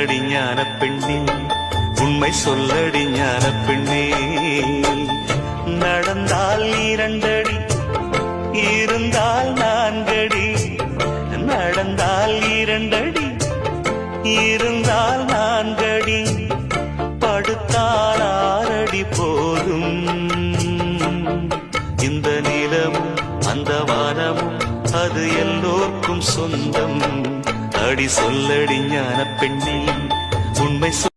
சொல்லடி ஞான பெண்ணே, உண்மை சொல்லடி ஞான பெண்ணே. நடந்தால் 2 அடி, இருந்தால் 4 அடி. நடந்தால் 2 அடி, இருந்தால் 4 அடி. படுத்தால் 6 அடி போதும். இந்த நிலமும் அந்த வானமும் அது எல்லோர்க்கும் சொந்தம். அடி சொல்லடி ஞான பெண்ணே, உண்மை